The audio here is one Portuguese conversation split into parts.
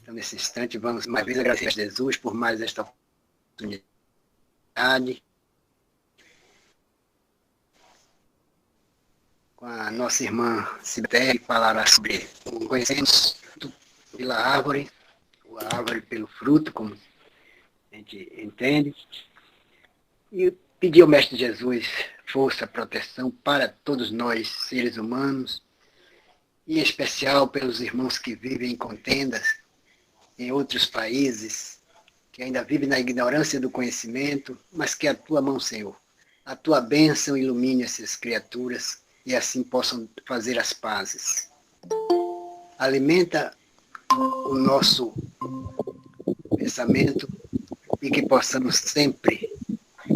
Então, nesse instante, vamos mais uma vez agradecer a Jesus por mais esta oportunidade. Com a nossa irmã Cibele, falará sobre o conhecemos pela árvore, a árvore pelo fruto, como a gente entende. E pedir ao Mestre Jesus força, proteção para todos nós, seres humanos, e em especial pelos irmãos que vivem em contendas em outros países, que ainda vivem na ignorância do conhecimento, mas que a tua mão, Senhor, a tua bênção ilumine essas criaturas e assim possam fazer as pazes. Alimenta o nosso pensamento e que possamos sempre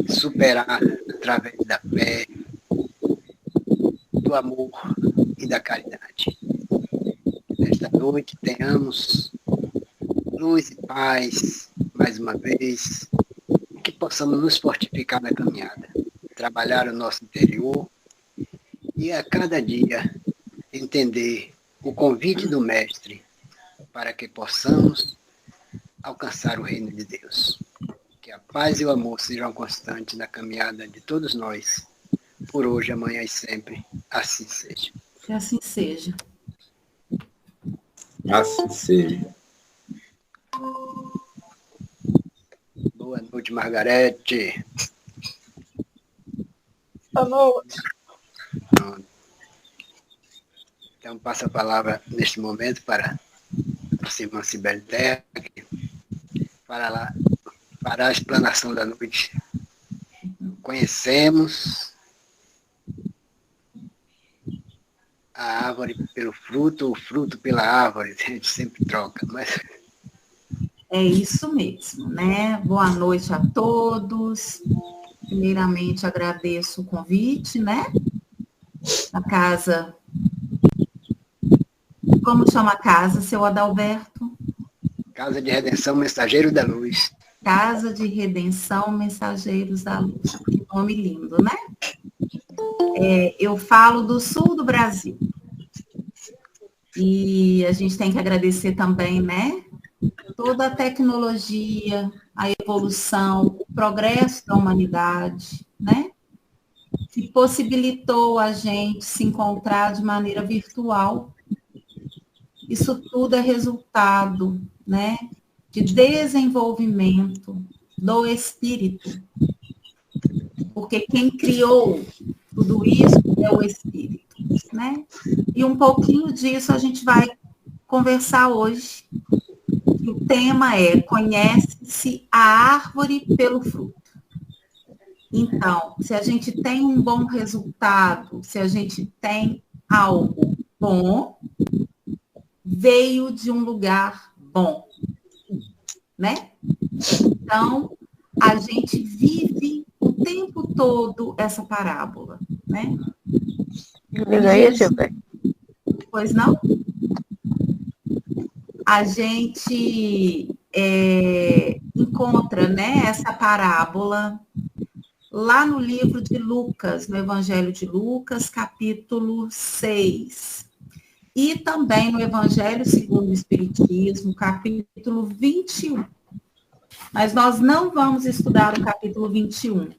superar através da fé, do amor e da caridade. Nesta noite tenhamos luz e paz, mais uma vez, e que possamos nos fortificar na caminhada, trabalhar o nosso interior e a cada dia entender o convite do Mestre para que possamos alcançar o reino de Deus. Que a paz e o amor sejam constantes na caminhada de todos nós, por hoje, amanhã e sempre. Assim seja. Que assim seja. Assim seja. Boa noite, Margarete. Boa noite. Então, passo a palavra neste momento para a nossa irmã Cibele Terra, que fará a explanação da noite. Conhecemos a árvore pelo fruto, o fruto pela árvore, a gente sempre troca, mas... É isso mesmo, né? Boa noite a todos. Primeiramente, agradeço o convite, né? Na casa... Como chama a casa, seu Adalberto? Casa de Redenção, Mensageiro da Luz. Casa de Redenção, Mensageiros da Luz. Que nome lindo, né? Eu falo do sul do Brasil. E a gente tem que agradecer também, né? Toda a tecnologia, a evolução, o progresso da humanidade, né? Que possibilitou a gente se encontrar de maneira virtual. Isso tudo é resultado, né? De desenvolvimento do espírito. Porque quem criou tudo isso é o espírito, né? E um pouquinho disso a gente vai conversar hoje. O tema é: conhece-se a árvore pelo fruto. Então, se a gente tem um bom resultado, se a gente tem algo bom, veio de um lugar bom, né? Então, a gente vive o tempo todo essa parábola, né? Pois não? A gente encontra, né, essa parábola lá no livro de Lucas, no Evangelho de Lucas, capítulo 6. E também no Evangelho segundo o Espiritismo, capítulo 21. Mas nós não vamos estudar o capítulo 21.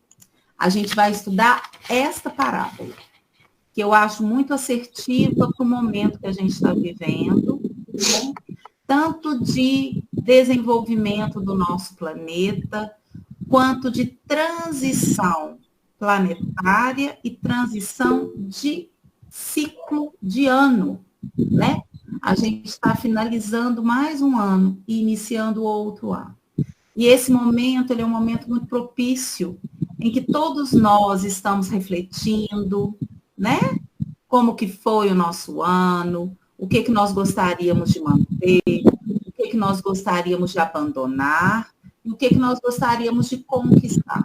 A gente vai estudar esta parábola, que eu acho muito assertiva para o momento que a gente está vivendo, né? Tanto de desenvolvimento do nosso planeta, quanto de transição planetária e transição de ciclo de ano, né? A gente está finalizando mais um ano e iniciando outro ano. E esse momento, ele é um momento muito propício, em que todos nós estamos refletindo, né? Como que foi o nosso ano, o que nós gostaríamos de manter, o que nós gostaríamos de abandonar, e o que nós gostaríamos de conquistar.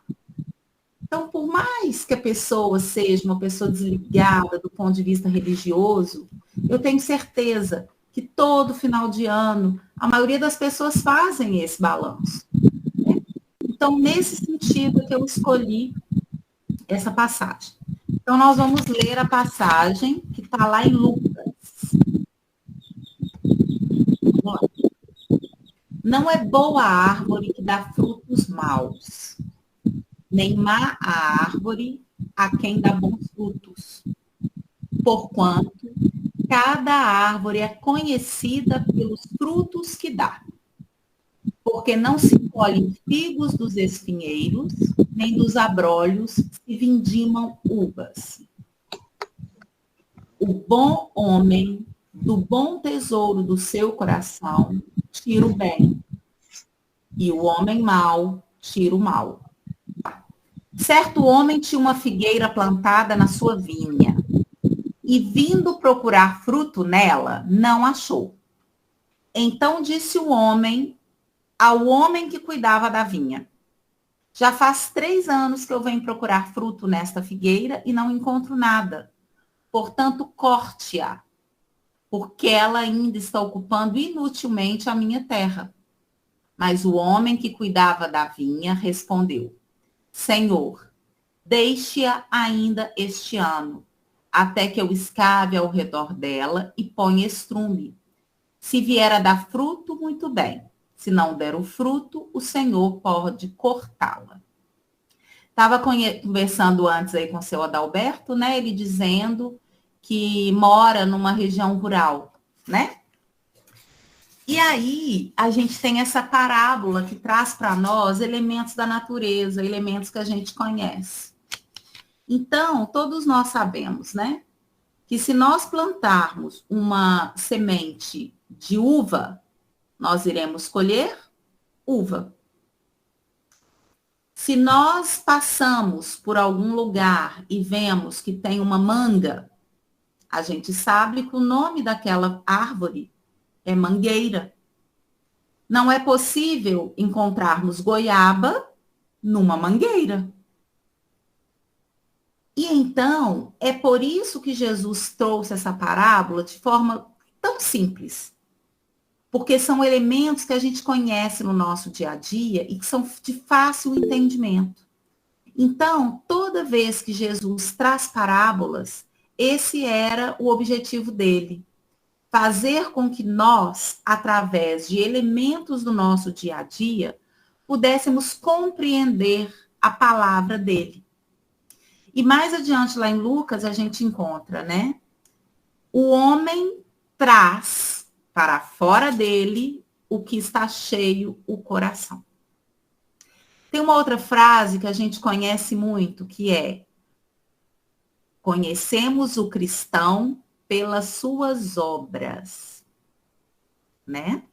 Então, por mais que a pessoa seja uma pessoa desligada do ponto de vista religioso, eu tenho certeza que todo final de ano, a maioria das pessoas fazem esse balanço. Né? Então, nesse sentido que eu escolhi essa passagem. Então, nós vamos ler a passagem que está lá em Lucas. Vamos lá. Não é boa a árvore que dá frutos maus, nem má a árvore a quem dá bons frutos. Porquanto cada árvore é conhecida pelos frutos que dá. Porque não se colhem figos dos espinheiros, nem dos abrolhos se vindimam uvas. O bom homem, do bom tesouro do seu coração, tira o bem, e o homem mau tira o mal. Certo homem tinha uma figueira plantada na sua vinha, e vindo procurar fruto nela, não achou. Então disse o homem ao homem que cuidava da vinha: já faz 3 anos que eu venho procurar fruto nesta figueira e não encontro nada. Portanto, corte-a, porque ela ainda está ocupando inutilmente a minha terra. Mas o homem que cuidava da vinha respondeu: Senhor, deixe-a ainda este ano, até que eu escave ao redor dela e ponha estrume. Se vier a dar fruto, muito bem. Se não der o fruto, o Senhor pode cortá-la. Estava conversando antes aí com o seu Adalberto, né? Ele dizendo que mora numa região rural, né? E aí a gente tem essa parábola que traz para nós elementos da natureza, elementos que a gente conhece. Então, todos nós sabemos, né? Que se nós plantarmos uma semente de uva, nós iremos colher uva. Se nós passamos por algum lugar e vemos que tem uma manga, a gente sabe que o nome daquela árvore é mangueira. Não é possível encontrarmos goiaba numa mangueira. E então, é por isso que Jesus trouxe essa parábola de forma tão simples. Porque são elementos que a gente conhece no nosso dia a dia e que são de fácil entendimento. Então, toda vez que Jesus traz parábolas, esse era o objetivo dele. Fazer com que nós, através de elementos do nosso dia a dia, pudéssemos compreender a palavra dele. E mais adiante, lá em Lucas, a gente encontra, né? O homem traz para fora dele o que está cheio o coração. Tem uma outra frase que a gente conhece muito, que é: conhecemos o cristão pelas suas obras, né?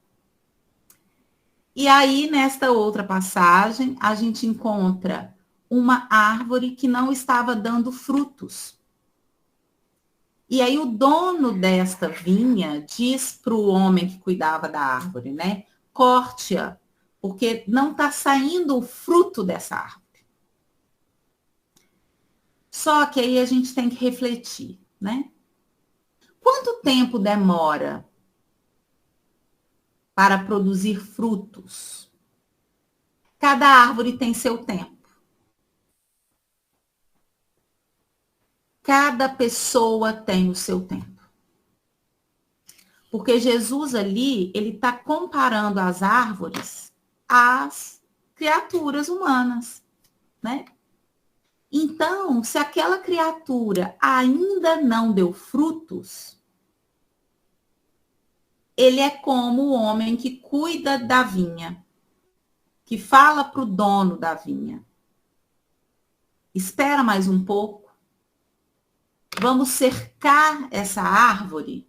E aí, nesta outra passagem, a gente encontra uma árvore que não estava dando frutos. E aí o dono desta vinha diz para o homem que cuidava da árvore, né? Corte-a, porque não está saindo o fruto dessa árvore. Só que aí a gente tem que refletir, né? Quanto tempo demora para produzir frutos? Cada árvore tem seu tempo. Cada pessoa tem o seu tempo. Porque Jesus ali, ele está comparando as árvores às criaturas humanas, né? Então, se aquela criatura ainda não deu frutos, ele é como o homem que cuida da vinha, que fala para o dono da vinha: espera mais um pouco, vamos cercar essa árvore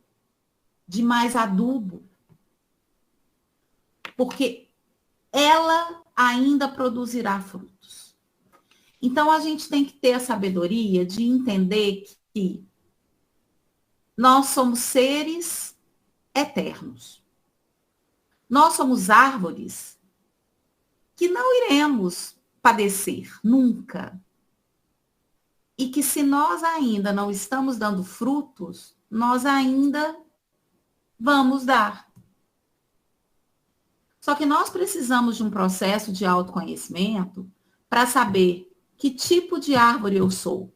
de mais adubo, porque ela ainda produzirá frutos. Então, a gente tem que ter a sabedoria de entender que nós somos seres eternos. Nós somos árvores que não iremos padecer nunca. E que se nós ainda não estamos dando frutos, nós ainda vamos dar. Só que nós precisamos de um processo de autoconhecimento para saber que tipo de árvore eu sou.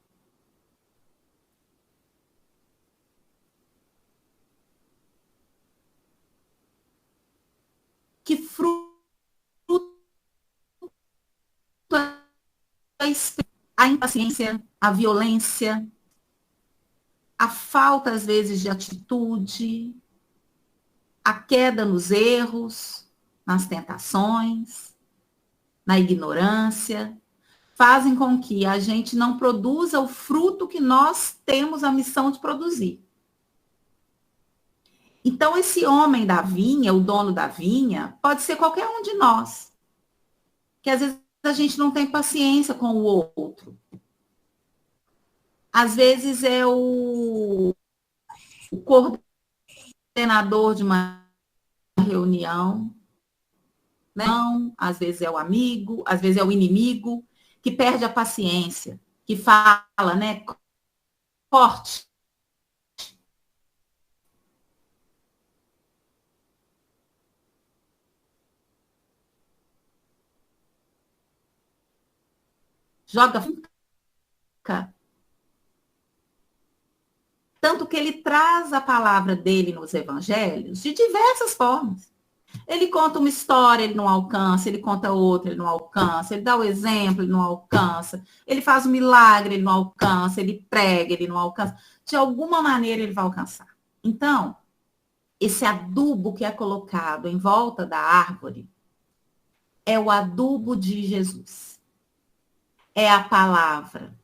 Que fruto a impaciência, a violência, a falta, às vezes, de atitude, a queda nos erros, nas tentações, na ignorância, fazem com que a gente não produza o fruto que nós temos a missão de produzir. Então, esse homem da vinha, o dono da vinha, pode ser qualquer um de nós, que às vezes a gente não tem paciência com o outro. Às vezes é o coordenador de uma reunião, né? Às vezes é o amigo, às vezes é o inimigo, que perde a paciência, que fala, né? Corte. Joga. Tanto que ele traz a palavra dele nos evangelhos de diversas formas. Ele conta uma história, ele não alcança, ele conta outra, ele não alcança, ele dá o exemplo, ele não alcança, ele faz um milagre, ele não alcança, ele prega, ele não alcança. De alguma maneira ele vai alcançar. Então, esse adubo que é colocado em volta da árvore é o adubo de Jesus. É a palavra.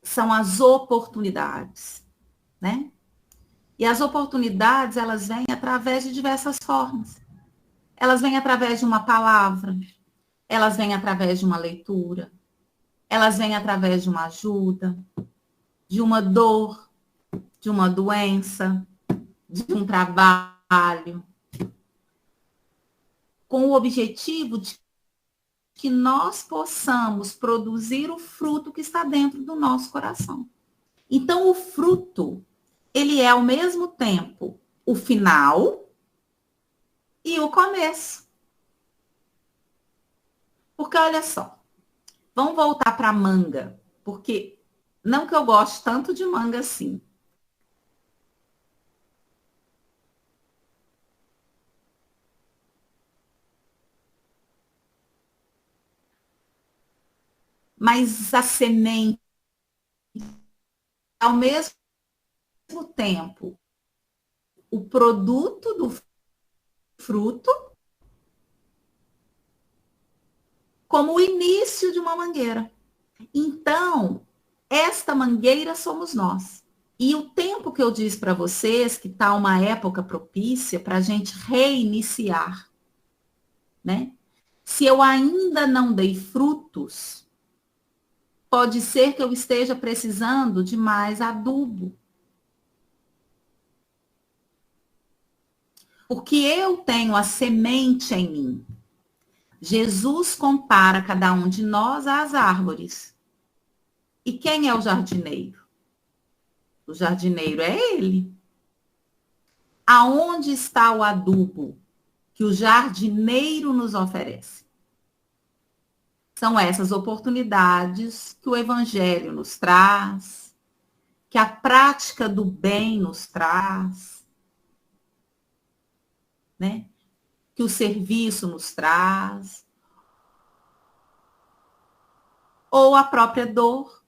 São as oportunidades, né? E as oportunidades, elas vêm através de diversas formas. Elas vêm através de uma palavra, elas vêm através de uma leitura, elas vêm através de uma ajuda, de uma dor, de uma doença, de um trabalho, com o objetivo de que nós possamos produzir o fruto que está dentro do nosso coração. Então, o fruto, ele é ao mesmo tempo o final e o começo. Porque, olha só, vamos voltar para a manga, porque não que eu goste tanto de manga assim. Mas a semente, ao mesmo tempo, o produto do fruto, como o início de uma mangueira. Então, esta mangueira somos nós. E o tempo que eu disse para vocês, que está uma época propícia para a gente reiniciar, né? Se eu ainda não dei frutos, pode ser que eu esteja precisando de mais adubo. Porque eu tenho a semente em mim. Jesus compara cada um de nós às árvores. E quem é o jardineiro? O jardineiro é ele. Aonde está o adubo que o jardineiro nos oferece? São essas oportunidades que o evangelho nos traz, que a prática do bem nos traz, né? Que o serviço nos traz, ou a própria dor,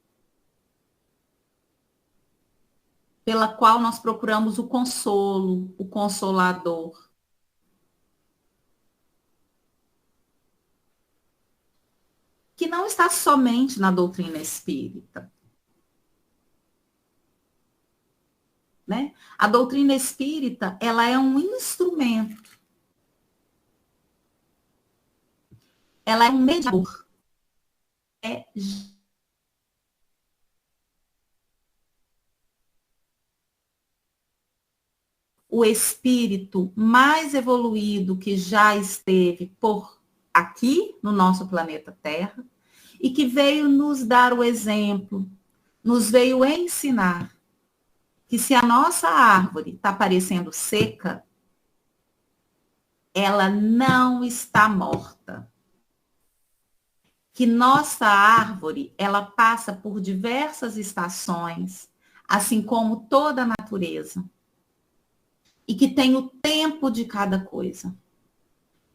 pela qual nós procuramos o consolo, o consolador. Que não está somente na doutrina espírita. Né? A doutrina espírita, ela é um instrumento. Ela é um mediador. É o espírito mais evoluído que já esteve por aqui no nosso planeta Terra e que veio nos dar o exemplo, nos veio ensinar que se a nossa árvore está parecendo seca, ela não está morta. Que nossa árvore, ela passa por diversas estações, assim como toda a natureza. E que tem o tempo de cada coisa.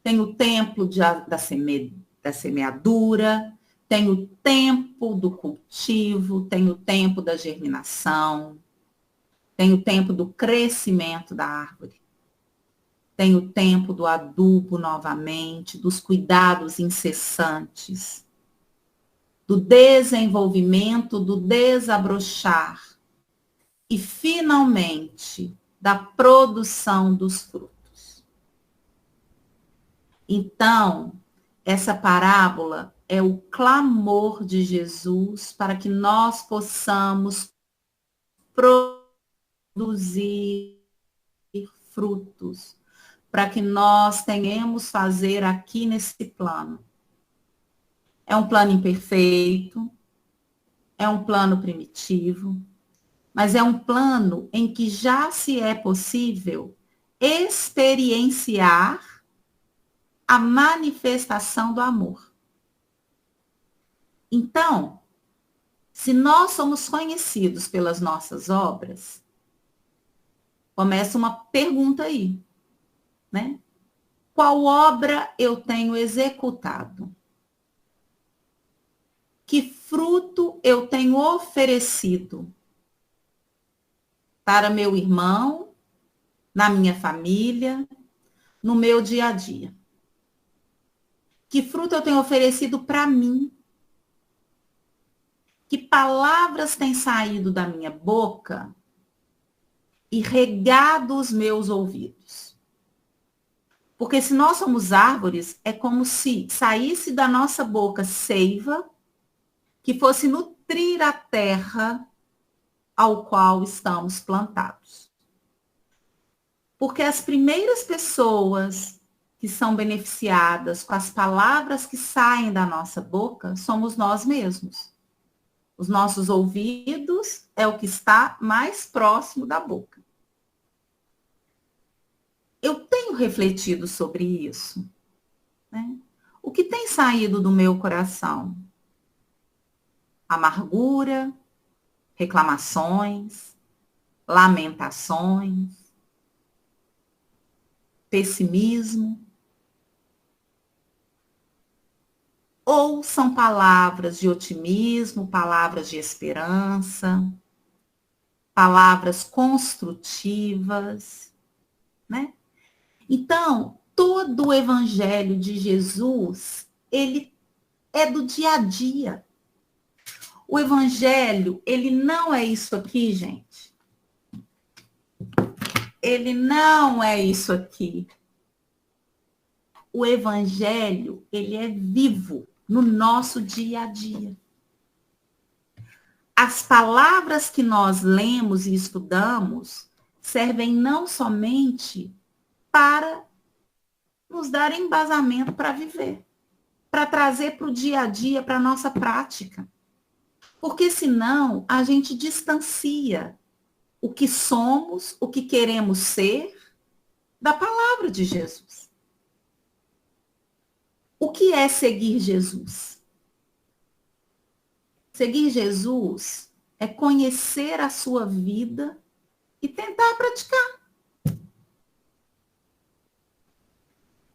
Tem o tempo da semeadura, Tem o tempo do cultivo, tem o tempo da germinação, tem o tempo do crescimento da árvore, tem o tempo do adubo novamente, dos cuidados incessantes, do desenvolvimento, do desabrochar e, finalmente, da produção dos frutos. Então, essa parábola é o clamor de Jesus para que nós possamos produzir frutos, para que nós tenhamos fazer aqui nesse plano. É um plano imperfeito, é um plano primitivo, mas é um plano em que já se é possível experienciar a manifestação do amor. Então, se nós somos conhecidos pelas nossas obras, começa uma pergunta aí, né? Qual obra eu tenho executado? Que fruto eu tenho oferecido para meu irmão, na minha família, no meu dia a dia? Que fruto eu tenho oferecido para mim? Que palavras têm saído da minha boca e regado os meus ouvidos? Porque se nós somos árvores, é como se saísse da nossa boca seiva que fosse nutrir a terra ao qual estamos plantados. Porque as primeiras pessoas que são beneficiadas com as palavras que saem da nossa boca somos nós mesmos. Os nossos ouvidos é o que está mais próximo da boca. Eu tenho refletido sobre isso, né? O que tem saído do meu coração? Amargura, reclamações, lamentações, pessimismo? Ou são palavras de otimismo, palavras de esperança, palavras construtivas, né? Então, todo o evangelho de Jesus, ele é do dia a dia. O evangelho, ele não é isso aqui, gente. Ele não é isso aqui. O evangelho, ele é vivo no nosso dia a dia. As palavras que nós lemos e estudamos servem não somente para nos dar embasamento para viver, para trazer para o dia a dia, para a nossa prática. Porque senão a gente distancia o que somos, o que queremos ser, da palavra de Jesus. O que é seguir Jesus? Seguir Jesus é conhecer a sua vida e tentar praticar.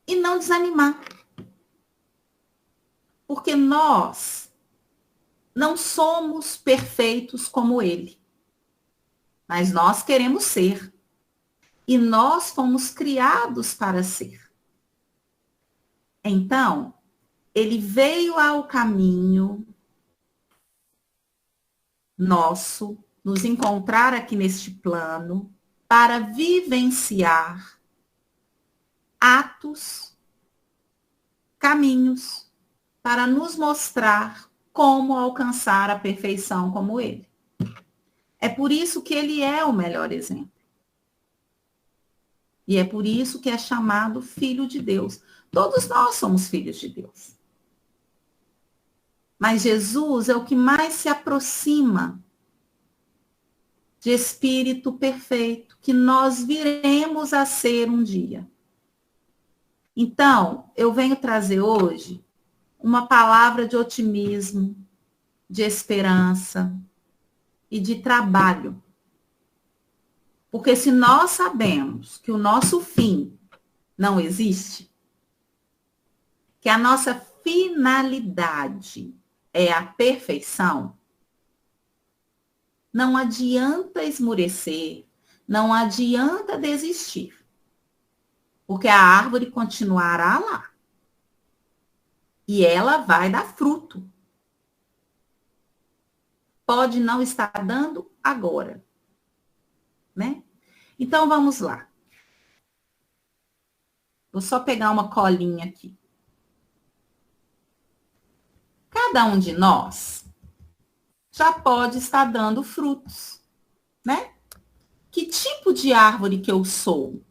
E não desanimar. Porque nós não somos perfeitos como ele. Mas nós queremos ser. E nós fomos criados para ser. Então, ele veio ao caminho nosso, nos encontrar aqui neste plano, para vivenciar atos, caminhos, para nos mostrar como alcançar a perfeição como ele. É por isso que ele é o melhor exemplo. E é por isso que é chamado Filho de Deus. Todos nós somos filhos de Deus. Mas Jesus é o que mais se aproxima de espírito perfeito, que nós viremos a ser um dia. Então, eu venho trazer hoje uma palavra de otimismo, de esperança e de trabalho. Porque se nós sabemos que o nosso fim não existe, que a nossa finalidade é a perfeição, não adianta esmurecer, não adianta desistir, porque a árvore continuará lá. E ela vai dar fruto. Pode não estar dando agora, né? Então, vamos lá. Vou só pegar uma colinha aqui. Cada um de nós já pode estar dando frutos, né? Que tipo de árvore que eu sou?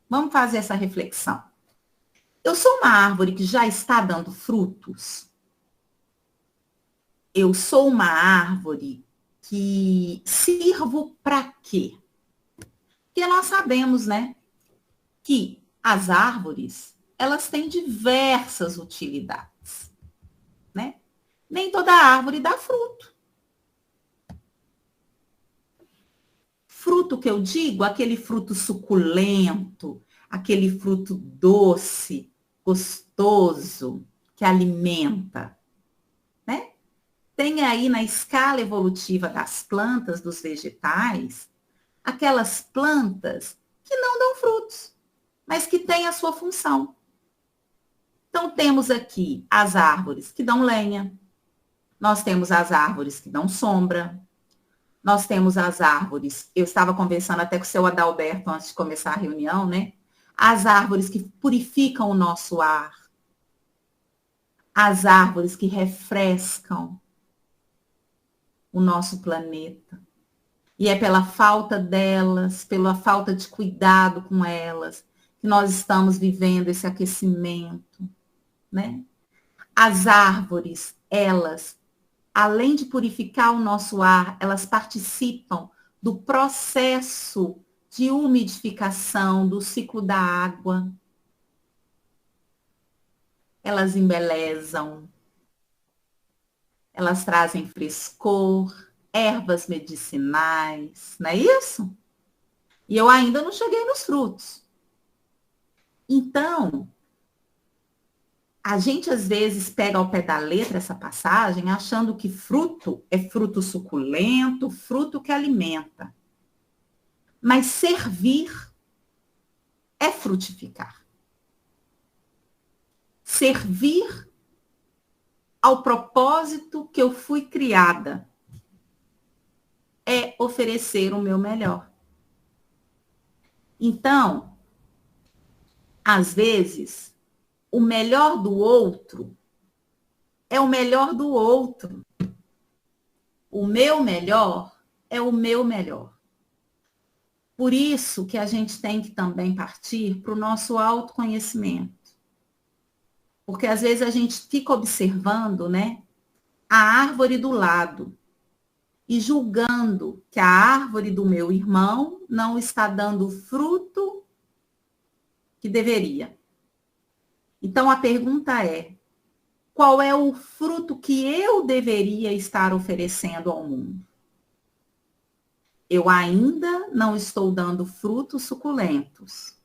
Vamos fazer essa reflexão. Eu sou uma árvore que já está dando frutos? Eu sou uma árvore que sirvo para quê? Porque nós sabemos, né, que as árvores, elas têm diversas utilidades, né? Nem toda árvore dá fruto. Fruto que eu digo, aquele fruto suculento, aquele fruto doce, gostoso, que alimenta, né? Tem aí na escala evolutiva das plantas, dos vegetais, aquelas plantas que não dão frutos, mas que têm a sua função. Então, temos aqui as árvores que dão lenha, nós temos as árvores que dão sombra, nós temos as árvores, eu estava conversando até com o seu Adalberto antes de começar a reunião, né? As árvores que purificam o nosso ar, as árvores que refrescam o nosso planeta. E é pela falta delas, pela falta de cuidado com elas, que nós estamos vivendo esse aquecimento, né? As árvores, elas, além de purificar o nosso ar, elas participam do processo de umidificação, do ciclo da água. Elas embelezam, elas trazem frescor, ervas medicinais, não é isso? E eu ainda não cheguei nos frutos. Então, a gente às vezes pega ao pé da letra essa passagem achando que fruto é fruto suculento, fruto que alimenta. Mas servir é frutificar. Servir ao propósito que eu fui criada é oferecer o meu melhor. Então, às vezes, o melhor do outro é o melhor do outro. O meu melhor é o meu melhor. Por isso que a gente tem que também partir para o nosso autoconhecimento. Porque às vezes a gente fica observando, né, a árvore do lado e julgando que a árvore do meu irmão não está dando o fruto que deveria. Então a pergunta é: qual é o fruto que eu deveria estar oferecendo ao mundo? Eu ainda não estou dando frutos suculentos.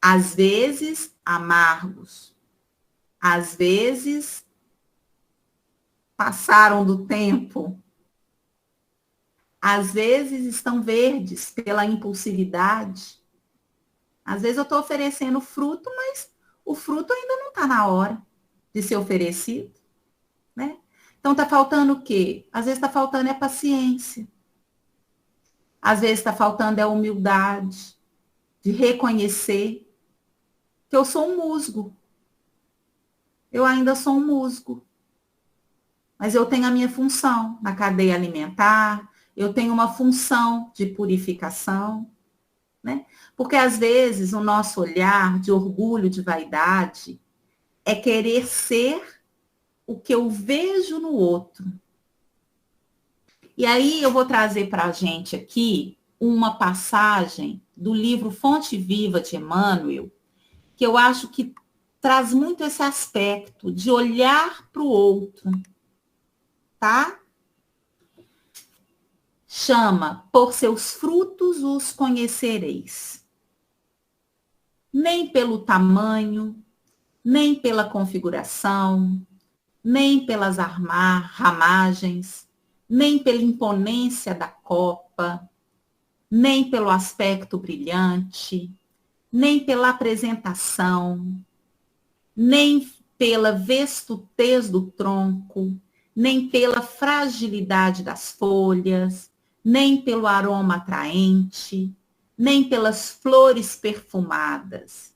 Às vezes, amargos. Às vezes, passaram do tempo. Às vezes, estão verdes pela impulsividade. Às vezes, eu estou oferecendo fruto, mas o fruto ainda não está na hora de ser oferecido, né? Então, está faltando o quê? Às vezes, está faltando paciência. Às vezes está faltando a humildade de reconhecer que eu sou um musgo. Eu ainda sou um musgo. Mas eu tenho a minha função na cadeia alimentar, eu tenho uma função de purificação, né? Porque às vezes o nosso olhar de orgulho, de vaidade, é querer ser o que eu vejo no outro. E aí eu vou trazer para a gente aqui uma passagem do livro Fonte Viva de Emmanuel, que eu acho que traz muito esse aspecto de olhar para o outro, tá? Chama: por seus frutos os conhecereis. Nem pelo tamanho, nem pela configuração, nem pelas ramagens, nem pela imponência da copa, nem pelo aspecto brilhante, nem pela apresentação, nem pela vestutez do tronco, nem pela fragilidade das folhas, nem pelo aroma atraente, nem pelas flores perfumadas.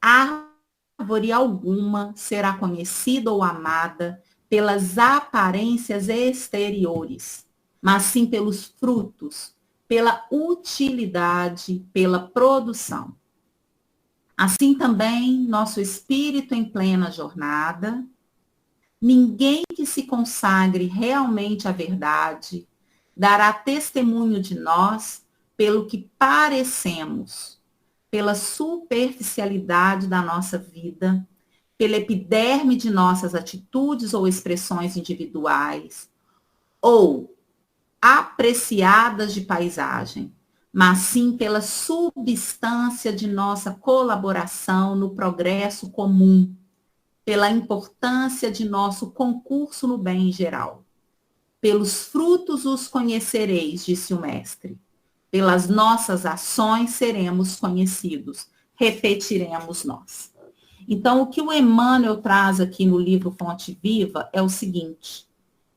Árvore alguma será conhecida ou amada pelas aparências exteriores, mas sim pelos frutos, pela utilidade, pela produção. Assim também, nosso espírito em plena jornada, ninguém que se consagre realmente à verdade dará testemunho de nós pelo que parecemos, pela superficialidade da nossa vida, pela epiderme de nossas atitudes ou expressões individuais, ou apreciadas de paisagem, mas sim pela substância de nossa colaboração no progresso comum, pela importância de nosso concurso no bem geral. Pelos frutos os conhecereis, disse o mestre. Pelas nossas ações seremos conhecidos, repetiremos nós. Então, o que o Emmanuel traz aqui no livro Fonte Viva é o seguinte: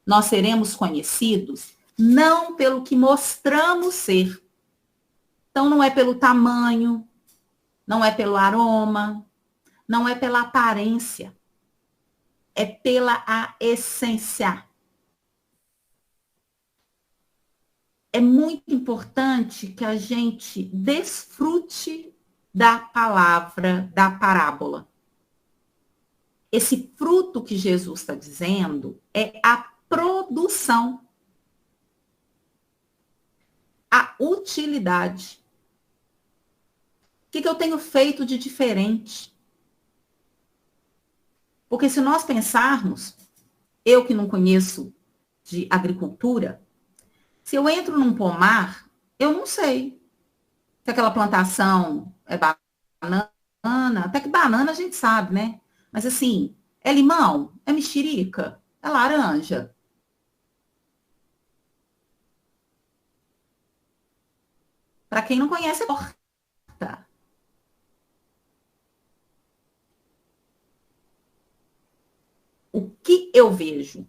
nós seremos conhecidos não pelo que mostramos ser. Então, não é pelo tamanho, não é pelo aroma, não é pela aparência, é pela a essência. É muito importante que a gente desfrute da palavra, da parábola. Esse fruto que Jesus está dizendo é a produção, a utilidade. O que eu tenho feito de diferente? Porque se nós pensarmos, eu que não conheço de agricultura, se eu entro num pomar, eu não sei se aquela plantação é banana, até que banana a gente sabe, né? Mas assim, é limão? É mexerica? É laranja? Para quem não conhece, é horta. O que eu vejo?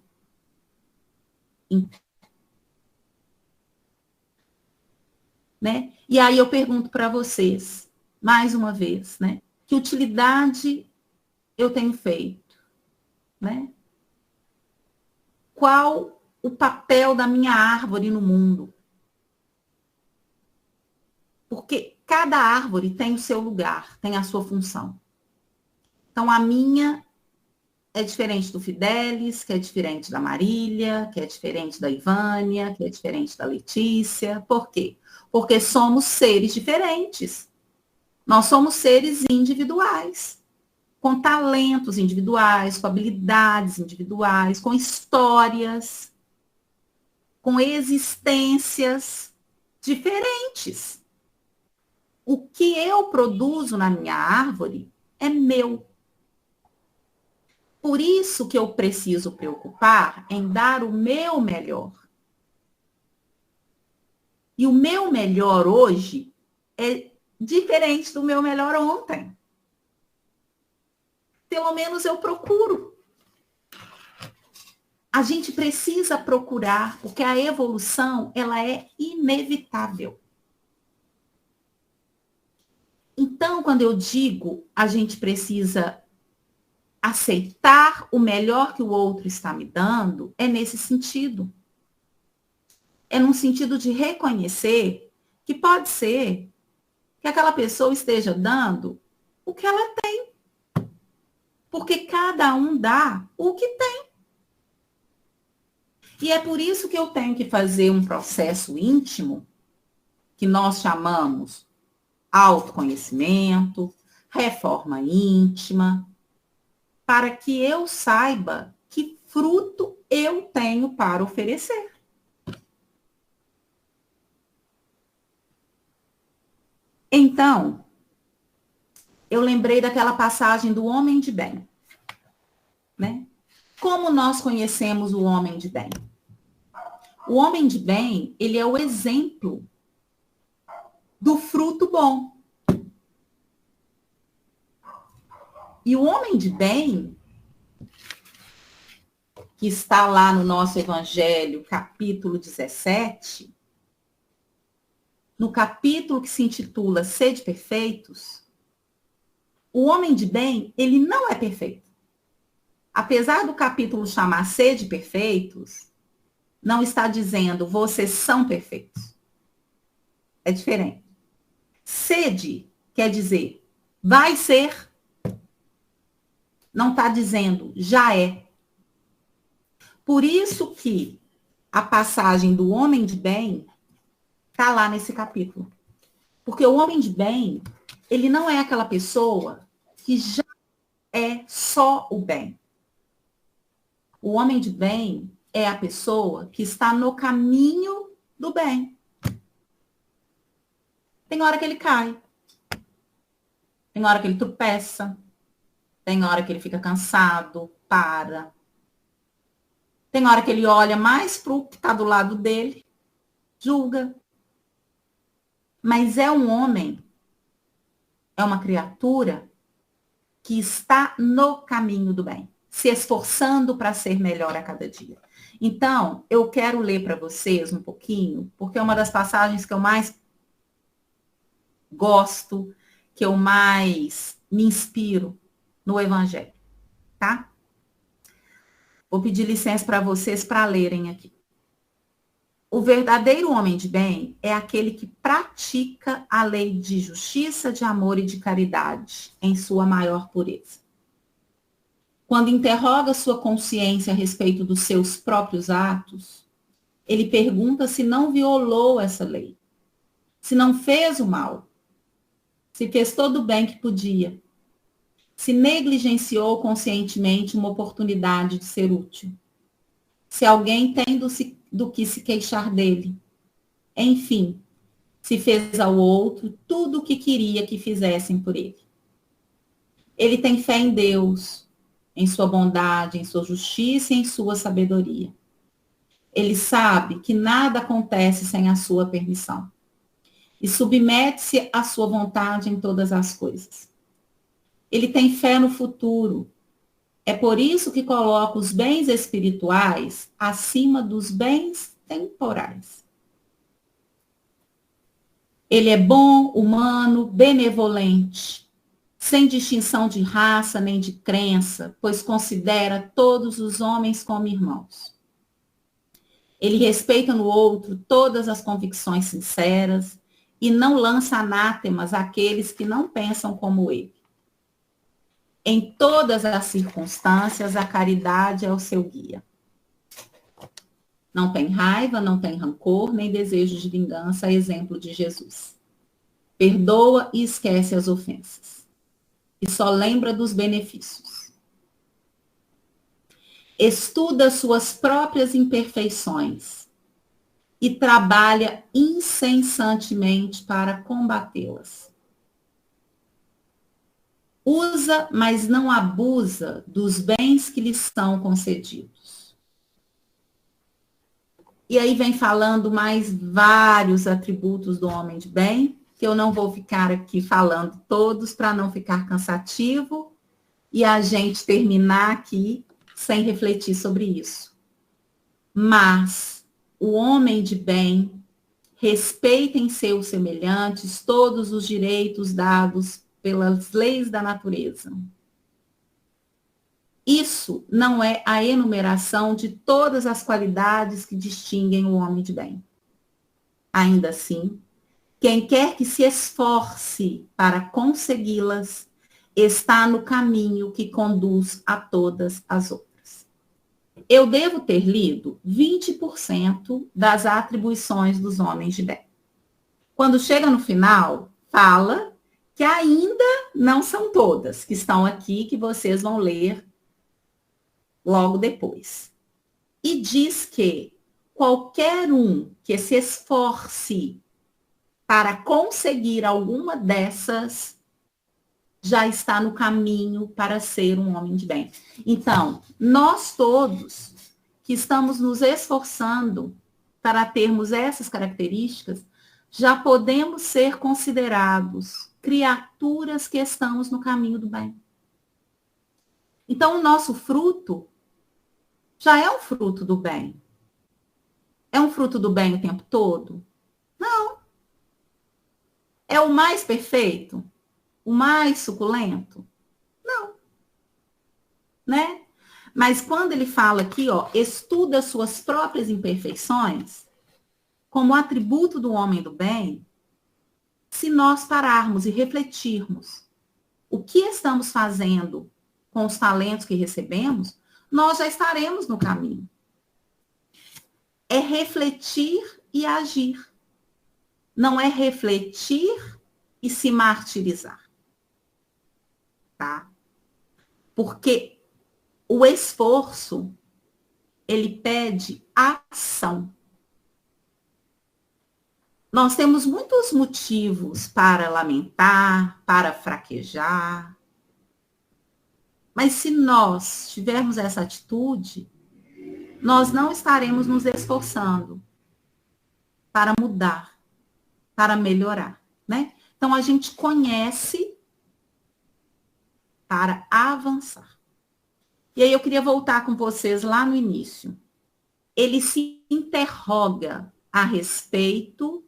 Né? E aí eu pergunto para vocês, mais uma vez, né? Que utilidade eu tenho feito? Né? Qual o papel da minha árvore no mundo? Porque cada árvore tem o seu lugar, tem a sua função. Então, a minha é diferente do Fidelis, que é diferente da Marília, que é diferente da Ivânia, que é diferente da Letícia. Por quê? Porque somos seres diferentes. Nós somos seres individuais, com talentos individuais, com habilidades individuais, com histórias, com existências diferentes. O que eu produzo na minha árvore é meu. Por isso que eu preciso preocupar em dar o meu melhor. E o meu melhor hoje é diferente do meu melhor ontem. Pelo menos eu procuro. A gente precisa procurar, porque a evolução, ela é inevitável. Então, quando eu digo a gente precisa aceitar o melhor que o outro está me dando, é nesse sentido. É num sentido de reconhecer que pode ser que aquela pessoa esteja dando o que ela tem. Porque cada um dá o que tem. E é por isso que eu tenho que fazer um processo íntimo, que nós chamamos autoconhecimento, reforma íntima, para que eu saiba que fruto eu tenho para oferecer. Então, eu lembrei daquela passagem do homem de bem, né? Como nós conhecemos o homem de bem? O homem de bem, ele é o exemplo do fruto bom. E o homem de bem, que está lá no nosso Evangelho, capítulo 17, no capítulo que se intitula Sede Perfeitos, o homem de bem, ele não é perfeito. Apesar do capítulo chamar Sede Perfeitos, não está dizendo vocês são perfeitos. É diferente. Sede quer dizer vai ser, não está dizendo já é. Por isso que a passagem do homem de bem está lá nesse capítulo. Porque o homem de bem, ele não é aquela pessoa que já é só o bem. O homem de bem é a pessoa que está no caminho do bem. Tem hora que ele cai. Tem hora que ele tropeça. Tem hora que ele fica cansado, para. Tem hora que ele olha mais para o que está do lado dele, julga. Mas é um homem, é uma criatura que está no caminho do bem, se esforçando para ser melhor a cada dia. Então, eu quero ler para vocês um pouquinho, porque é uma das passagens que eu mais gosto, que eu mais me inspiro no Evangelho, tá? Vou pedir licença para vocês para lerem aqui. O verdadeiro homem de bem é aquele que pratica a lei de justiça, de amor e de caridade em sua maior pureza. Quando interroga sua consciência a respeito dos seus próprios atos, ele pergunta se não violou essa lei, se não fez o mal, se fez todo o bem que podia, se negligenciou conscientemente uma oportunidade de ser útil, se alguém tem do que se queixar dele. Enfim, se fez ao outro tudo o que queria que fizessem por ele. Ele tem fé em Deus, em sua bondade, em sua justiça e em sua sabedoria. Ele sabe que nada acontece sem a sua permissão e submete-se à sua vontade em todas as coisas. Ele tem fé no futuro. É por isso que coloca os bens espirituais acima dos bens temporais. Ele é bom, humano, benevolente, sem distinção de raça nem de crença, pois considera todos os homens como irmãos. Ele respeita no outro todas as convicções sinceras e não lança anátemas àqueles que não pensam como ele. Em todas as circunstâncias, a caridade é o seu guia. Não tem raiva, não tem rancor, nem desejo de vingança, a exemplo de Jesus. Perdoa e esquece as ofensas. E só lembra dos benefícios. Estuda suas próprias imperfeições e trabalha incessantemente para combatê-las. Usa, mas não abusa dos bens que lhe são concedidos. E aí vem falando mais vários atributos do homem de bem, que eu não vou ficar aqui falando todos para não ficar cansativo e a gente terminar aqui sem refletir sobre isso. Mas o homem de bem respeita em seus semelhantes todos os direitos dados pelas leis da natureza. Isso não é a enumeração de todas as qualidades que distinguem o homem de bem. Ainda assim, quem quer que se esforce para consegui-las está no caminho que conduz a todas as outras. Eu devo ter lido 20% das atribuições dos homens de bem. Quando chega no final, fala que ainda não são todas, que estão aqui, que vocês vão ler logo depois. E diz que qualquer um que se esforce para conseguir alguma dessas já está no caminho para ser um homem de bem. Então, nós todos que estamos nos esforçando para termos essas características, já podemos ser considerados criaturas que estamos no caminho do bem. Então, o nosso fruto já é um fruto do bem. É um fruto do bem o tempo todo? Não. É o mais perfeito? O mais suculento? Não. Né? Mas quando ele fala aqui, ó, estuda suas próprias imperfeições como atributo do homem do bem, se nós pararmos e refletirmos o que estamos fazendo com os talentos que recebemos, nós já estaremos no caminho. É refletir e agir. Não é refletir e se martirizar. Tá? Porque o esforço, ele pede ação. Nós temos muitos motivos para lamentar, para fraquejar. Mas se nós tivermos essa atitude, nós não estaremos nos esforçando para mudar, para melhorar, né? Então, a gente conhece para avançar. E aí eu queria voltar com vocês lá no início. Ele se interroga a respeito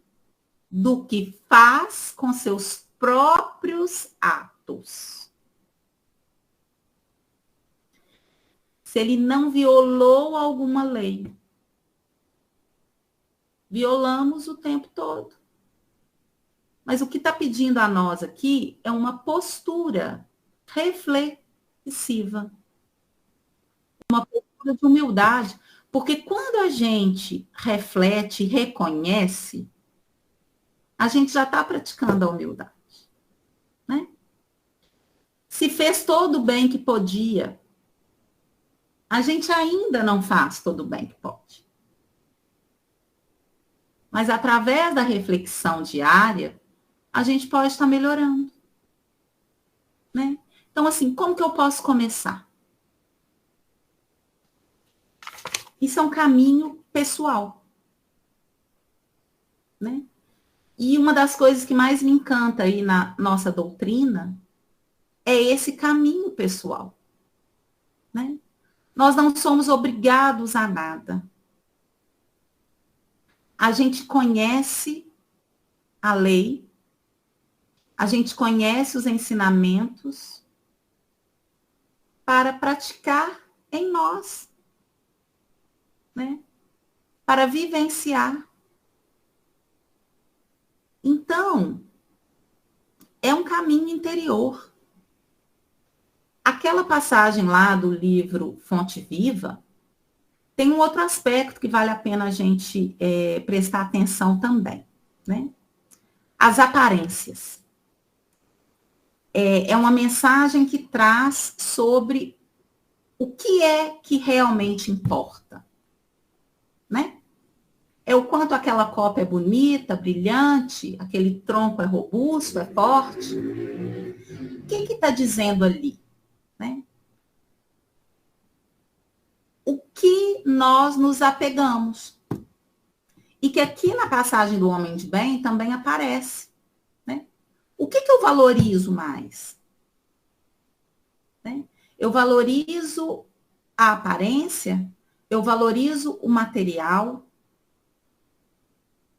do que faz com seus próprios atos. Se ele não violou alguma lei. Violamos o tempo todo. Mas o que está pedindo a nós aqui é uma postura reflexiva. Uma postura de humildade. Porque quando a gente reflete e reconhece, a gente já está praticando a humildade. Né? Se fez todo o bem que podia, a gente ainda não faz todo o bem que pode. Mas através da reflexão diária, a gente pode estar melhorando. Né? Então, assim, como que eu posso começar? Isso é um caminho pessoal. Né? E uma das coisas que mais me encanta aí na nossa doutrina é esse caminho pessoal. Né? Nós não somos obrigados a nada. A gente conhece a lei, a gente conhece os ensinamentos para praticar em nós, né? Para vivenciar. Então, é um caminho interior. Aquela passagem lá do livro Fonte Viva tem um outro aspecto que vale a pena a gente prestar atenção também, né? As aparências. É uma mensagem que traz sobre o que é que realmente importa, né? É o quanto aquela copa é bonita, brilhante, aquele tronco é robusto, é forte. O que está dizendo ali? Né? O que nós nos apegamos. E que aqui na passagem do Homem de Bem também aparece. Né? O que eu valorizo mais? Né? Eu valorizo a aparência, eu valorizo o material,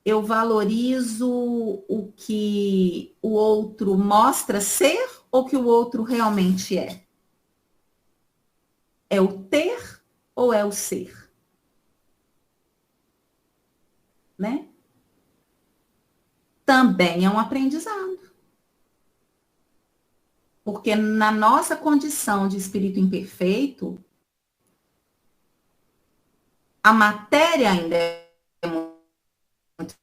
eu valorizo o que o outro mostra ser ou que o outro realmente é? É o ter ou é o ser? Né? Também é um aprendizado. Porque na nossa condição de espírito imperfeito, a matéria ainda é muito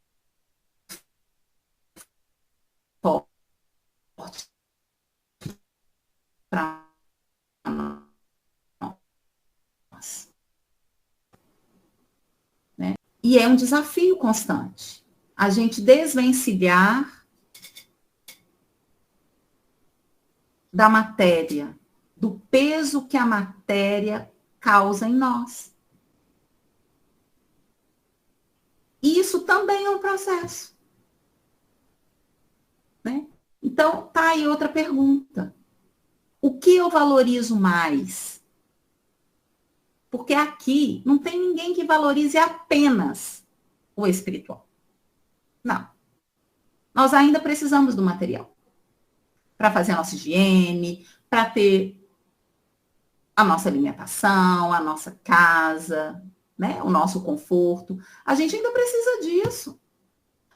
forte para nós. Né? E é um desafio constante. A gente desvencilhar, da matéria, do peso que a matéria causa em nós. Isso também é um processo. Né? Então, tá aí outra pergunta. O que eu valorizo mais? Porque aqui não tem ninguém que valorize apenas o espiritual. Não. Nós ainda precisamos do material para fazer a nossa higiene, para ter a nossa alimentação, a nossa casa, né? O nosso conforto. A gente ainda precisa disso.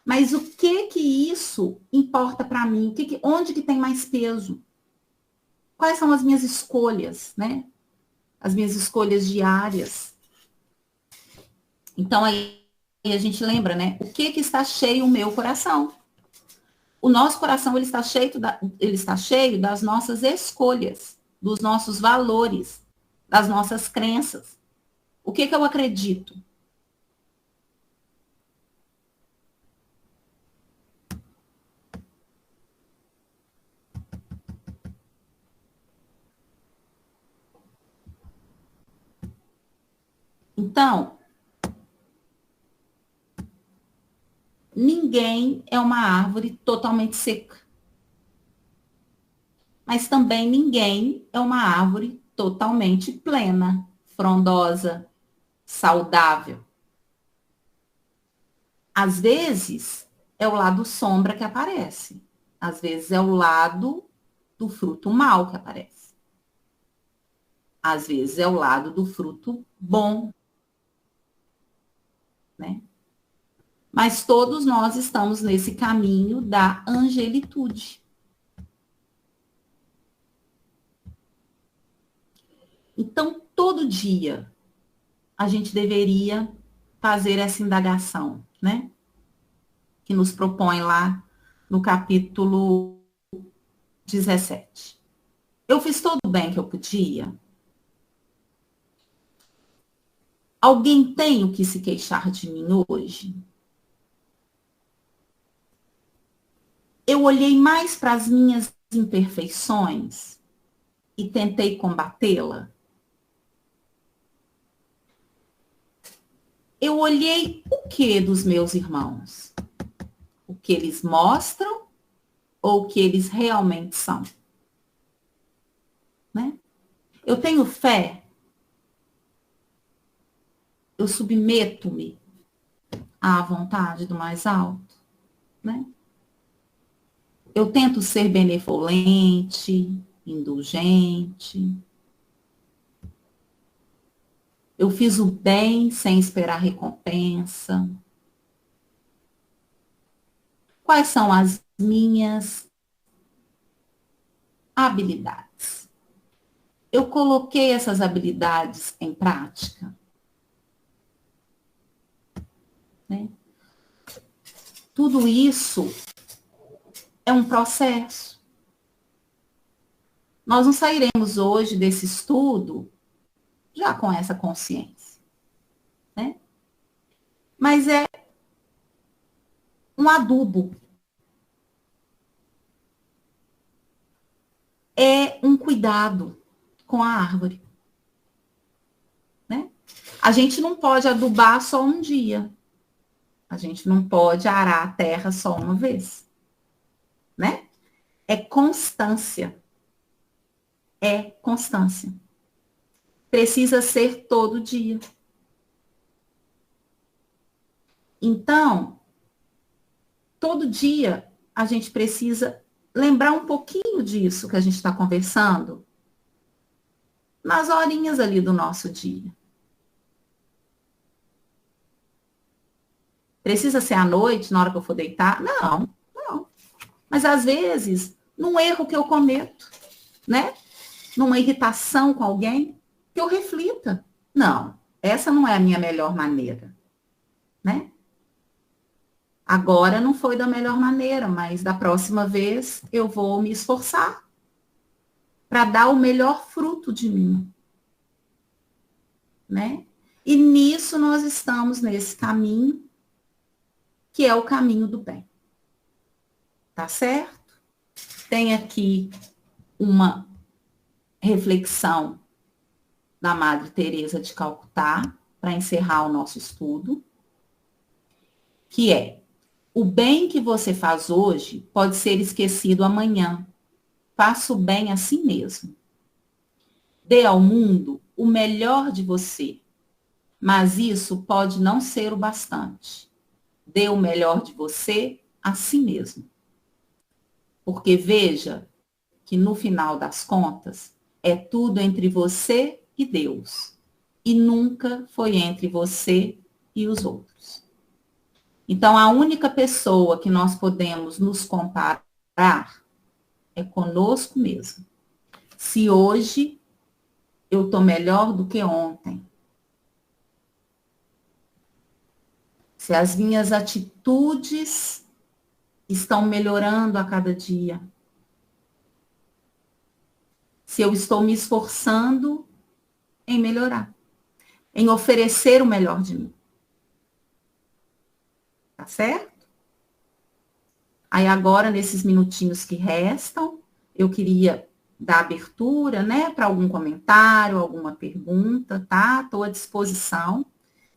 Mas o que isso importa para mim? Onde que tem mais peso? Quais são as minhas escolhas, né? As minhas escolhas diárias. Então, aí a gente lembra, né? O que está cheio o meu coração? O nosso coração, ele está cheio das nossas escolhas, dos nossos valores, das nossas crenças. O que eu acredito? Então, ninguém é uma árvore totalmente seca. Mas também ninguém é uma árvore totalmente plena, frondosa, saudável. Às vezes, é o lado sombra que aparece. Às vezes, é o lado do fruto mal que aparece. Às vezes, é o lado do fruto bom. Né? Mas todos nós estamos nesse caminho da angelitude. Então, todo dia, a gente deveria fazer essa indagação, né? Que nos propõe lá no capítulo 17. Eu fiz todo o bem que eu podia? Alguém tem o que se queixar de mim hoje? Eu olhei mais para as minhas imperfeições e tentei combatê-la? Eu olhei o que dos meus irmãos? O que eles mostram ou o que eles realmente são? Né? Eu tenho fé? Eu submeto-me à vontade do mais alto? Né? Eu tento ser benevolente, indulgente. Eu fiz o bem sem esperar recompensa. Quais são as minhas habilidades? Eu coloquei essas habilidades em prática? Né? Tudo isso é um processo. Nós não sairemos hoje desse estudo já com essa consciência. Né? Mas é um adubo. É um cuidado com a árvore. Né? A gente não pode adubar só um dia. A gente não pode arar a terra só uma vez. Né? É constância. É constância. Precisa ser todo dia. Então, todo dia a gente precisa lembrar um pouquinho disso que a gente está conversando nas horinhas ali do nosso dia. Precisa ser à noite, na hora que eu for deitar? Não, não. Mas às vezes, num erro que eu cometo, né? Numa irritação com alguém, que eu reflita. Não, essa não é a minha melhor maneira, né? Agora não foi da melhor maneira, mas da próxima vez eu vou me esforçar para dar o melhor fruto de mim, né? E nisso nós estamos nesse caminho, que é o caminho do bem. Tá certo? Tem aqui uma reflexão da Madre Teresa de Calcutá, para encerrar o nosso estudo, que é: o bem que você faz hoje pode ser esquecido amanhã. Faça o bem a si mesmo. Dê ao mundo o melhor de você, mas isso pode não ser o bastante. Dê o melhor de você a si mesmo. Porque veja que no final das contas é tudo entre você e Deus, e nunca foi entre você e os outros. Então, a única pessoa que nós podemos nos comparar é conosco mesmo. Se hoje eu estou melhor do que ontem, se as minhas atitudes estão melhorando a cada dia, se eu estou me esforçando em melhorar, em oferecer o melhor de mim. Tá certo? Aí agora, nesses minutinhos que restam, eu queria dar abertura, né, para algum comentário, alguma pergunta, tá? Estou à disposição.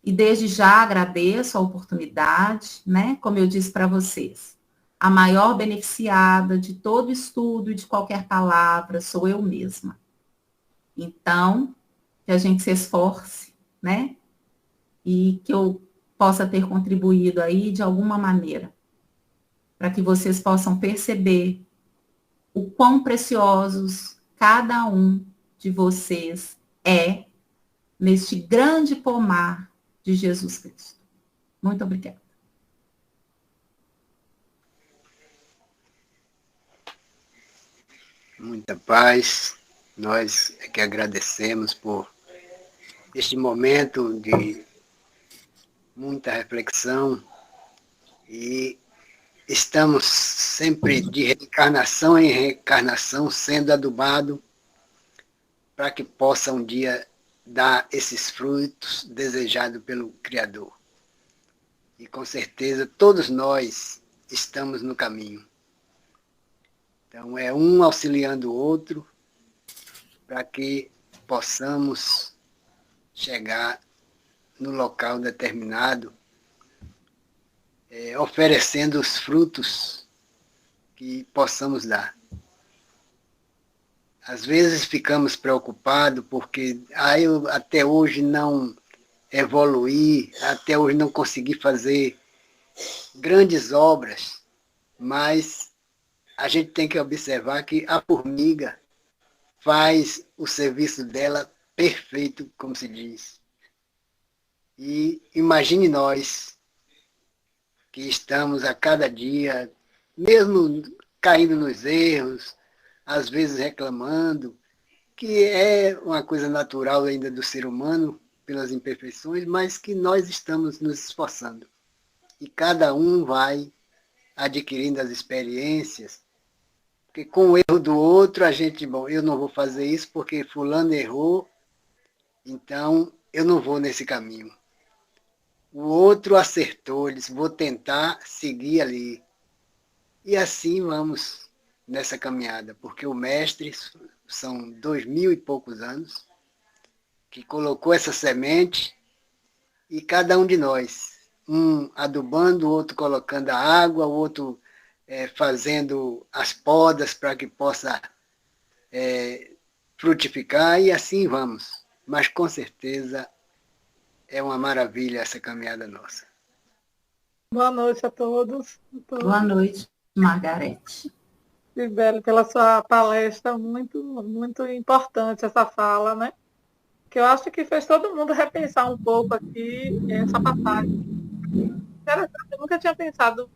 E desde já agradeço a oportunidade, né? Como eu disse para vocês, a maior beneficiada de todo estudo e de qualquer palavra sou eu mesma. Então, que a gente se esforce, né? E que eu possa ter contribuído aí de alguma maneira, para que vocês possam perceber o quão preciosos cada um de vocês é neste grande pomar de Jesus Cristo. Muito obrigada. Muita paz. Nós é que agradecemos por este momento de muita reflexão e estamos sempre de reencarnação em reencarnação sendo adubado para que possa um dia dar esses frutos desejados pelo Criador. E com certeza todos nós estamos no caminho. Então é um auxiliando o outro para que possamos chegar no local determinado, oferecendo os frutos que possamos dar. Às vezes ficamos preocupados porque eu até hoje não evoluí, até hoje não consegui fazer grandes obras, mas a gente tem que observar que a formiga faz o serviço dela perfeito, como se diz. E imagine nós, que estamos a cada dia, mesmo caindo nos erros, às vezes reclamando, que é uma coisa natural ainda do ser humano, pelas imperfeições, mas que nós estamos nos esforçando. E cada um vai adquirindo as experiências, porque com o erro do outro, a gente, eu não vou fazer isso porque fulano errou, então eu não vou nesse caminho. O outro acertou, ele disse, vou tentar seguir ali. E assim vamos nessa caminhada, porque o mestre, são 2000 e poucos anos, que colocou essa semente, e cada um de nós, um adubando, o outro colocando a água, o outro fazendo as podas para que possa frutificar, e assim vamos. Mas com certeza é uma maravilha essa caminhada nossa. Boa noite a todos. Boa noite, Margarete. Sibeli, pela sua palestra, muito, muito importante essa fala, né? Que eu acho que fez todo mundo repensar um pouco aqui essa passagem. Eu nunca tinha pensado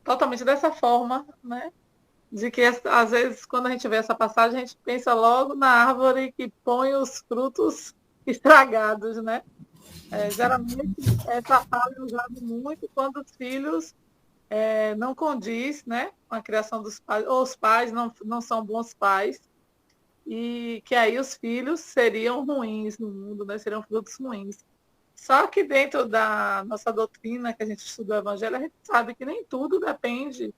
totalmente dessa forma, né? De que, às vezes, quando a gente vê essa passagem, a gente pensa logo na árvore que põe os frutos estragados, né? Geralmente, essa fala é usada muito quando os filhos não condiz, né, com a criação dos pais, ou os pais não são bons pais, e que aí os filhos seriam ruins no mundo, né, seriam frutos ruins. Só que dentro da nossa doutrina, que a gente estuda o Evangelho, a gente sabe que nem tudo depende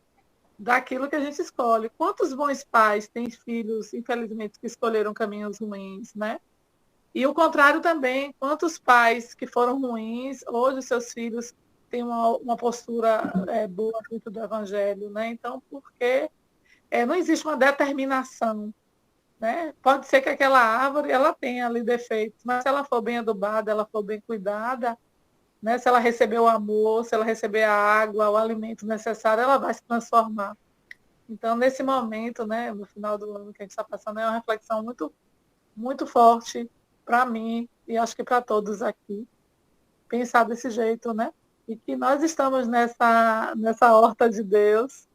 daquilo que a gente escolhe. Quantos bons pais têm filhos, infelizmente, que escolheram caminhos ruins, né? E o contrário também, quantos pais que foram ruins, hoje seus filhos têm uma postura boa dentro do evangelho, né? Então, porque não existe uma determinação, né? Pode ser que aquela árvore ela tenha ali defeitos, mas se ela for bem adubada, ela for bem cuidada, né? Se ela receber o amor, se ela receber a água, o alimento necessário, ela vai se transformar. Então, nesse momento, né, no final do ano que a gente está passando, é uma reflexão muito, muito forte para mim e acho que para todos aqui, pensar desse jeito, né? E que nós estamos nessa horta de Deus,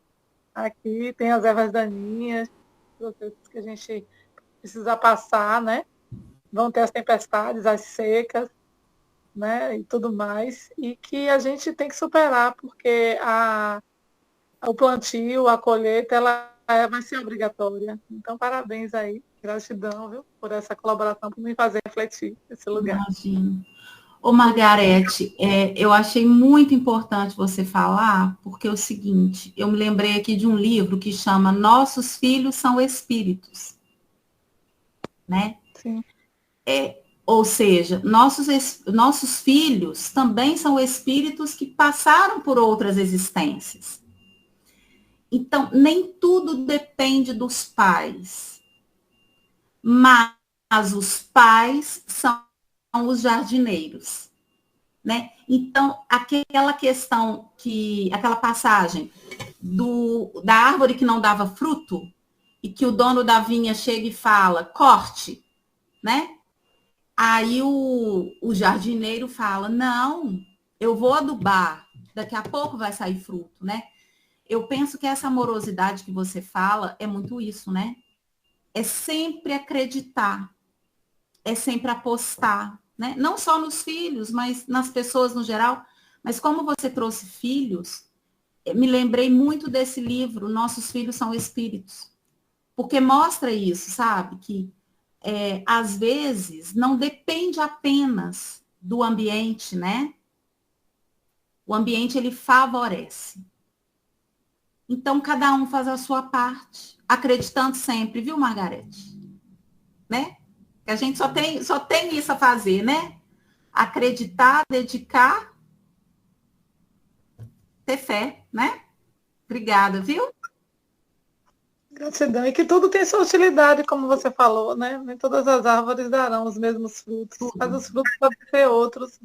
aqui tem as ervas daninhas, processos que a gente precisa passar, né? Vão ter as tempestades, as secas, né? E tudo mais, e que a gente tem que superar, porque o plantio, a colheita, ela vai ser obrigatória. Então, parabéns aí, gratidão, viu, por essa colaboração, por me fazer refletir nesse lugar. Imagino. Ô, Margarete, eu achei muito importante você falar, porque é o seguinte, eu me lembrei aqui de um livro que chama Nossos Filhos são Espíritos, né? Sim. Ou seja, nossos filhos também são espíritos que passaram por outras existências. Então, nem tudo depende dos pais, mas os pais são os jardineiros, né? Então, aquela questão aquela passagem da árvore que não dava fruto e que o dono da vinha chega e fala, corte, né? Aí o jardineiro fala, não, eu vou adubar, daqui a pouco vai sair fruto, né? Eu penso que essa amorosidade que você fala é muito isso, né? É sempre acreditar, é sempre apostar, né? Não só nos filhos, mas nas pessoas no geral. Mas como você trouxe filhos, me lembrei muito desse livro, Nossos Filhos são Espíritos. Porque mostra isso, sabe? Que às vezes não depende apenas do ambiente, né? O ambiente ele favorece. Então cada um faz a sua parte, acreditando sempre, viu, Margarete? Né? Que a gente só tem isso a fazer, né? Acreditar, dedicar, ter fé, né? Obrigada, viu? Gratidão. E que tudo tem sua utilidade, como você falou, né? Nem todas as árvores darão os mesmos frutos, mas os frutos podem ser outros,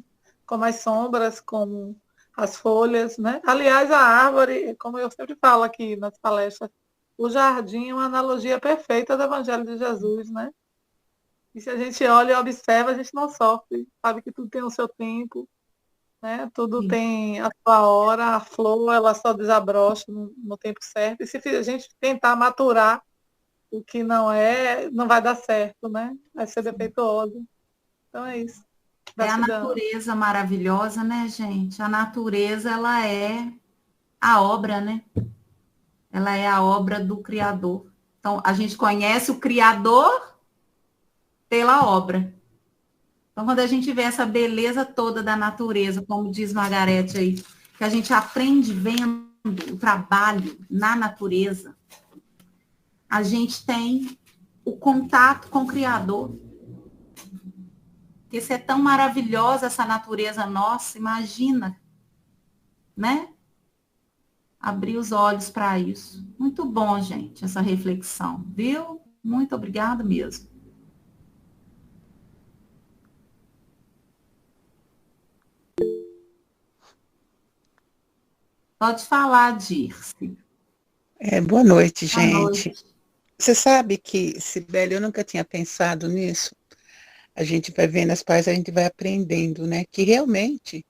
como as sombras, como as folhas, né? Aliás, a árvore, como eu sempre falo aqui nas palestras, o jardim é uma analogia perfeita do Evangelho de Jesus, né? E se a gente olha e observa, a gente não sofre, sabe que tudo tem o seu tempo, né? Tudo Sim. tem a sua hora, a flor ela só desabrocha no tempo certo. E se a gente tentar maturar o que não é, não vai dar certo, né? Vai ser defeituoso. Então é isso. É a Gratidão. natureza maravilhosa, né, gente? A natureza, ela é a obra, né? Ela é a obra do Criador. Então, a gente conhece o Criador pela obra. Então, quando a gente vê essa beleza toda da natureza, como diz Margarete aí, que a gente aprende vendo o trabalho na natureza, a gente tem o contato com o Criador. Porque se é tão maravilhosa essa natureza nossa, imagina, né? Abrir os olhos para isso. Muito bom, gente, essa reflexão, viu? Muito obrigada mesmo. Pode falar, Dirce. Boa noite, Boa gente. noite. Você sabe que, Sibeli, eu nunca tinha pensado nisso. A gente vai vendo as pais, a gente vai aprendendo, né? Que realmente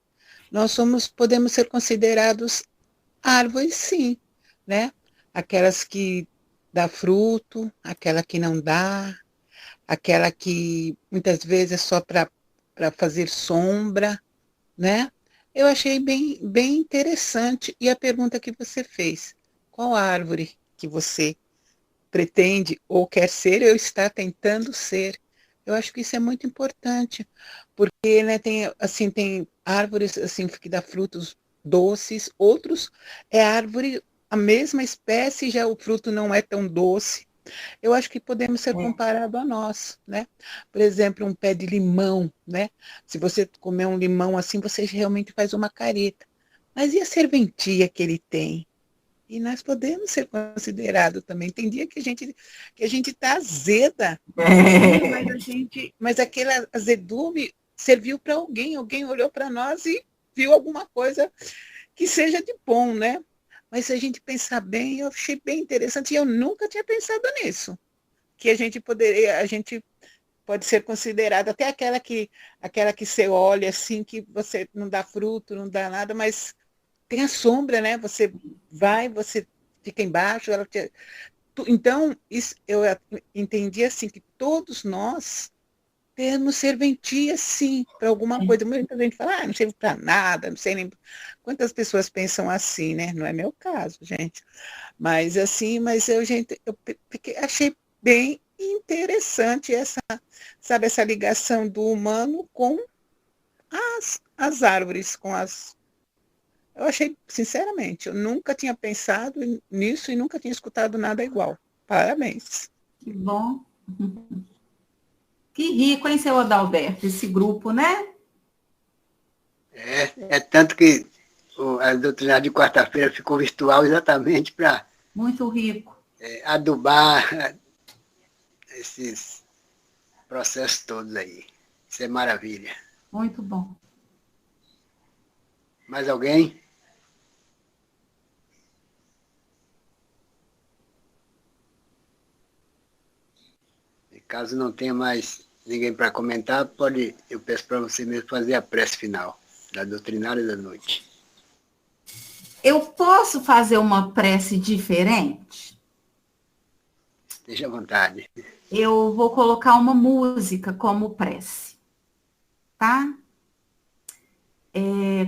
nós podemos ser considerados árvores, sim, né? Aquelas que dá fruto, aquela que não dá, aquela que muitas vezes é só para fazer sombra, né? Eu achei bem interessante. E a pergunta que você fez, qual árvore que você pretende ou quer ser ou está tentando ser? Eu acho que isso é muito importante, porque, né, tem árvores assim que dá frutos doces, outros é árvore a mesma espécie, já o fruto não é tão doce. Eu acho que podemos ser comparados a nós, né? Por exemplo, um pé de limão, né? Se você comer um limão assim, você realmente faz uma careta. Mas e a serventia que ele tem? E nós podemos ser considerados também. Tem dia que a gente está azeda, mas aquele azedume serviu para alguém, alguém olhou para nós e viu alguma coisa que seja de bom, né? Mas se a gente pensar bem, eu achei bem interessante e eu nunca tinha pensado nisso. Que a gente pode ser considerada até aquela que você olha assim, que você não dá fruto, não dá nada, mas tem a sombra, né? Você vai, você fica embaixo, então, eu entendi assim que todos nós temos serventia, sim, para alguma coisa. Muita gente fala, não serve para nada, não sei nem. Quantas pessoas pensam assim, né? Não é meu caso, gente. Mas assim, achei bem interessante sabe, essa ligação do humano com as árvores, com as. Eu achei, sinceramente, eu nunca tinha pensado nisso e nunca tinha escutado nada igual. Parabéns. Que bom. Que rico, hein, seu Adalberto, esse grupo, né? É tanto que a doutrina de quarta-feira ficou virtual exatamente para Muito rico. adubar esses processos todos aí. Isso é maravilha. Muito bom. Mais alguém? Caso não tenha mais ninguém para comentar, eu peço para você mesmo fazer a prece final da doutrinária da noite. Eu posso fazer uma prece diferente? Esteja à vontade. Eu vou colocar uma música como prece, tá?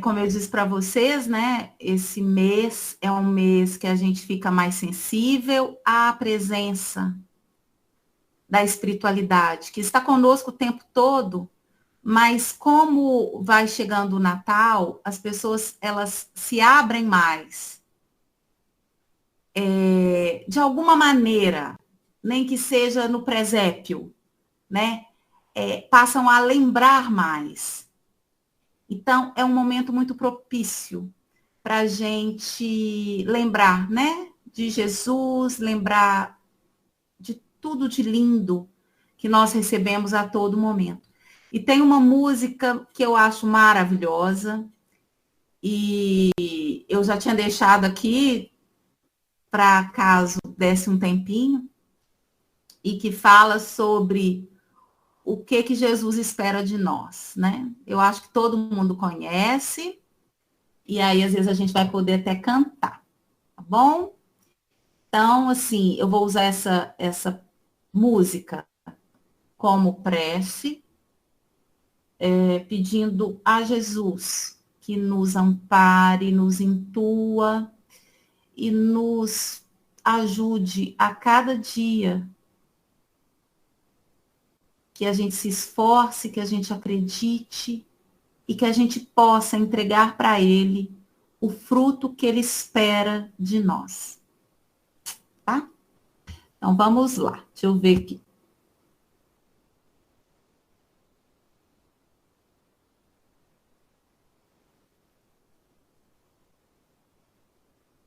Como eu disse para vocês, né? Esse mês é um mês que a gente fica mais sensível à presença da espiritualidade, que está conosco o tempo todo, mas como vai chegando o Natal, as pessoas elas se abrem mais. De alguma maneira, nem que seja no presépio, né? Passam a lembrar mais. Então, é um momento muito propício para a gente lembrar, né? De Jesus, lembrar de tudo de lindo que nós recebemos a todo momento. E tem uma música que eu acho maravilhosa, e eu já tinha deixado aqui para caso desse um tempinho, e que fala sobre o que Jesus espera de nós, né? Eu acho que todo mundo conhece, e aí às vezes a gente vai poder até cantar, tá bom? Então, assim, eu vou usar essa música como prece, pedindo a Jesus que nos ampare, nos intua e nos ajude a cada dia, que a gente se esforce, que a gente acredite e que a gente possa entregar para Ele o fruto que Ele espera de nós. Tá? Então, vamos lá. Deixa eu ver aqui.